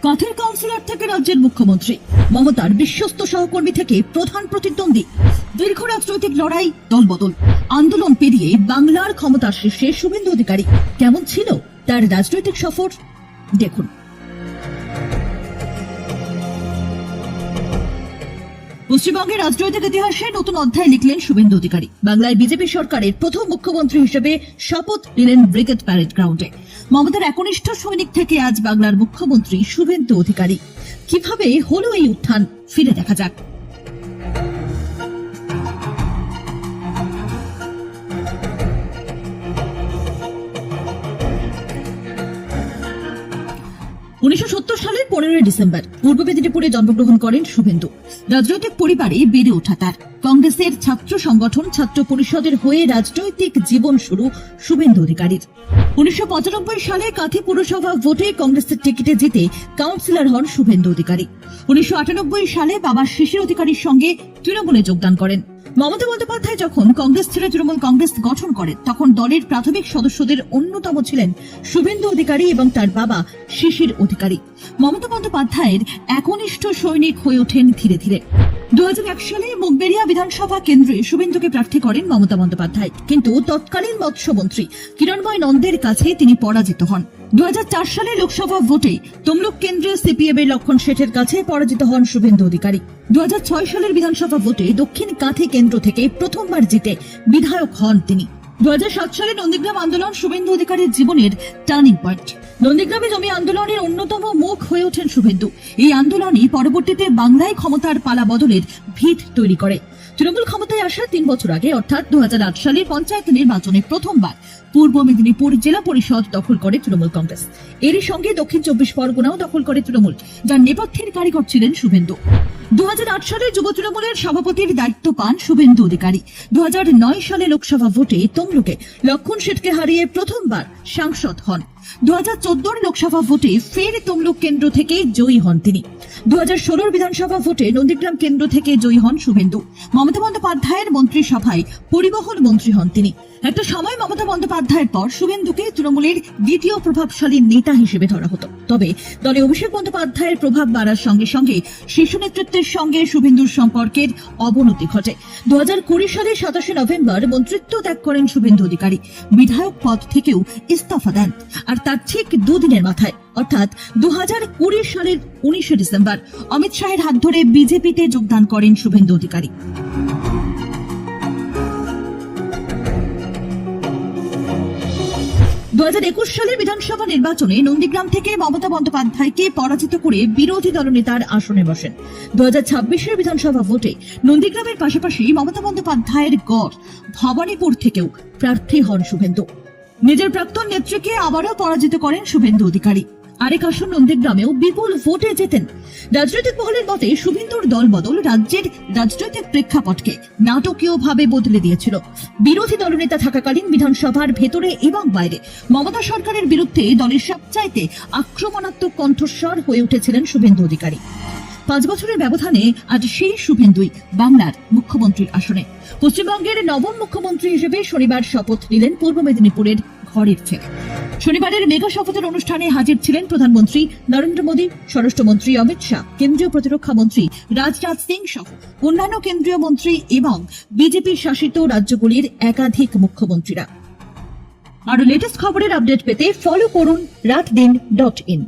কাঁথের councillor থেকে রাজ্যের মুখ্যমন্ত্রী, মমতার বিশ্বস্ত সহকর্মী থেকে প্রধান প্রতিদ্বন্দ্বী। দীর্ঘ রাজনৈতিক লড়াই, দলবদল, আন্দোলন পেরিয়ে বাংলার ক্ষমতার শীর্ষে শুভেন্দু অধিকারী। কেমন ছিল তার রাজনৈতিক সফর, দেখুন। পশ্চিমবঙ্গের রাজনৈতিক ইতিহাসে নতুন অধ্যায় লিখলেন শুভেন্দু অধিকারী। বাংলায় বিজেপি সরকারের প্রথম মুখ্যমন্ত্রী হিসেবে শপথ নিলেন ব্রিগেড প্যারেড গ্রাউন্ডে। মমতার একনিষ্ঠ সৈনিক থেকে আজ বাংলার মুখ্যমন্ত্রী শুভেন্দু অধিকারী। কিভাবে হলো এই উত্থান, ফিরে দেখা যাক। সালের 15 ডিসেম্বর পূর্ব মেদিনীপুরে জন্মগ্রহণ করেন শুভেন্দু। রাজনৈতিক পরিবারে বেড়ে ওঠা তার। কংগ্রেসের ছাত্র সংগঠন ছাত্র পরিষদের হয়ে রাজনৈতিক জীবন শুরু শুভেন্দু অধিকারীর। 1995 সালে কাঁথি পুরসভা ভোটে কংগ্রেসের টিকিটে জিতে কাউন্সিলর হন শুভেন্দু অধিকারী। 1998 সালে বাবা শিশির অধিকারীর সঙ্গে তৃণমূলে যোগদান করেন। মমতা বন্দ্যোপাধ্যায় যখন কংগ্রেস ছেড়ে তৃণমূল কংগ্রেস গঠন করেন, তখন দলের প্রাথমিক সদস্যদের অন্যতম ছিলেন শুভেন্দু অধিকারী এবং তার বাবা শিশির অধিকারী। মমতা বন্দ্যোপাধ্যায়ের একনিষ্ঠ সৈনিক হয়ে ওঠেন ধীরে ধীরে। 2001 সালে মুগবেড়িয়া বিধানসভা কেন্দ্রে শুভেন্দুকে প্রার্থী করেন মমতা বন্দ্যোপাধ্যায়, কিন্তু তৎকালীন মৎস্যমন্ত্রী কিরণময় নন্দের কাছে তিনি পরাজিত হন। 2004 সালে লোকসভা ভোটে তমলুক কেন্দ্রে সিপিএম এর লক্ষণ শেঠের কাছে পরাজিত হন শুভেন্দু অধিকারী। 2006 সালের বিধানসভা ভোটে দক্ষিণ কাঁথি কেন্দ্র থেকে প্রথমবার জিতে বিধায়ক হন তিনি। 2007 সালে নন্দীগ্রাম আন্দোলন শুভেন্দু অধিকারীর জীবনের টার্নিং পয়েন্ট। নন্দীগ্রামে জমি আন্দোলনের অন্যতম মুখ হয়ে ওঠেন শুভেন্দু। এই আন্দোলনই পরবর্তীতে বাংলায় ক্ষমতার পালা বদলের ভিত তৈরি করে। তৃণমূল ক্ষমতায় আসার 3 বছর আগে অর্থাৎ 2008 সালে পঞ্চায়েত নির্বাচনে প্রথমবার পূর্ব মেদিনীপুর জেলা পরিষদ দখল করে তৃণমূল কংগ্রেস। এরই সঙ্গে দক্ষিণ 24 পরগনাও দখল করে তৃণমূল, যার নেপথ্যের কারিগর ছিলেন শুভেন্দু। 2008 সালে যুব তৃণমূলের সভাপতির দায়িত্ব পান শুভেন্দু অধিকারী। 2009 সালে লোকসভা ভোটে তমলুকে লক্ষণ শেঠকে হারিয়ে প্রথমবার সাংসদ হন। 2014 লোকসভা ভোটে ফের তমলুক কেন্দ্র থেকে জয়ী হন তিনি। 2016 বিধানসভা ভোটে নন্দীগ্রাম কেন্দ্র থেকে জয়ী হন শুভেন্দু। মমতা বন্দ্যোপাধ্যায়ের মন্ত্রিসভায় পরিবহন মন্ত্রী হন তিনি। একটা সময় মমতা বন্দ্যোপাধ্যায়ের পর শুভেন্দুকে তৃণমূলের দ্বিতীয় প্রভাবশালী নেতা হিসেবে ধরা হতো। তবে দলে অভিষেক বন্দ্যোপাধ্যায়ের প্রভাব বাড়ার সঙ্গে সঙ্গে শীর্ষ নেতৃত্বের সঙ্গে শুভেন্দুর সম্পর্কের অবনতি ঘটে। 2020 সালে 27 নভেম্বর মন্ত্রিত্ব ত্যাগ করেন শুভেন্দু অধিকারী। বিধায়ক পদ থেকেও ইস্তফা দেন। আর তার ঠিক দুদিনের মাথায় অর্থাৎ 2020 সালের 19 ডিসেম্বর অমিত শাহের হাত ধরে বিজেপিতে যোগদান করেন শুভেন্দু অধিকারী। 2021 সালের বিধানসভা নির্বাচনে নন্দীগ্রাম থেকে মমতা বন্দ্যোপাধ্যায়কে পরাজিত করে বিরোধী দলনেতার আসনে বসেন। 2026 বিধানসভা ভোটে নন্দীগ্রামের পাশাপাশি মমতা বন্দ্যোপাধ্যায়ের গড় ভবানীপুর থেকেও প্রার্থী হন শুভেন্দু। নিজের প্রাক্তন নেত্রীকে আবারও পরাজিত করেন শুভেন্দু অধিকারী। আরেক আসন নন্দীগ্রামেও বিপুল ভোটে জেতেন। রাজনৈতিক মহলের মতে শুভেন্দুর দলবদল রাজ্যের রাজনৈতিক প্রেক্ষাপটকে নাটকীয়ভাবে বদলে দিয়েছিল। বিরোধী দলনেতা থাকাকালীন বিধানসভার ভেতরে এবং বাইরে মমতা সরকারের বিরুদ্ধে দলের সবচাইতে আক্রমণাত্মক কণ্ঠস্বর হয়ে উঠেছিলেন শুভেন্দু অধিকারী। 5 বছরের ব্যবধানে আজ সেই শুভেন্দুই বাংলার মুখ্যমন্ত্রীর আসনে। পশ্চিমবঙ্গের নবম মুখ্যমন্ত্রী হিসেবে শনিবার শপথ নিলেন পূর্ব মেদিনীপুরের ঘরের ছেলে। শনিবারের মেগা শপথের অনুষ্ঠানে হাজির ছিলেন প্রধানমন্ত্রী নরেন্দ্র মোদী, স্বরাষ্ট্রমন্ত্রী অমিত শাহ, কেন্দ্রীয় প্রতিরক্ষা মন্ত্রী রাজনাথ সিং সহ অন্যান্য কেন্দ্রীয় মন্ত্রী এবং বিজেপি শাসিত রাজ্যগুলির একাধিক মুখ্যমন্ত্রীরা। আরো লেটেস্ট খবরের আপডেট পেতে ফলো করুন রাতদিন.in।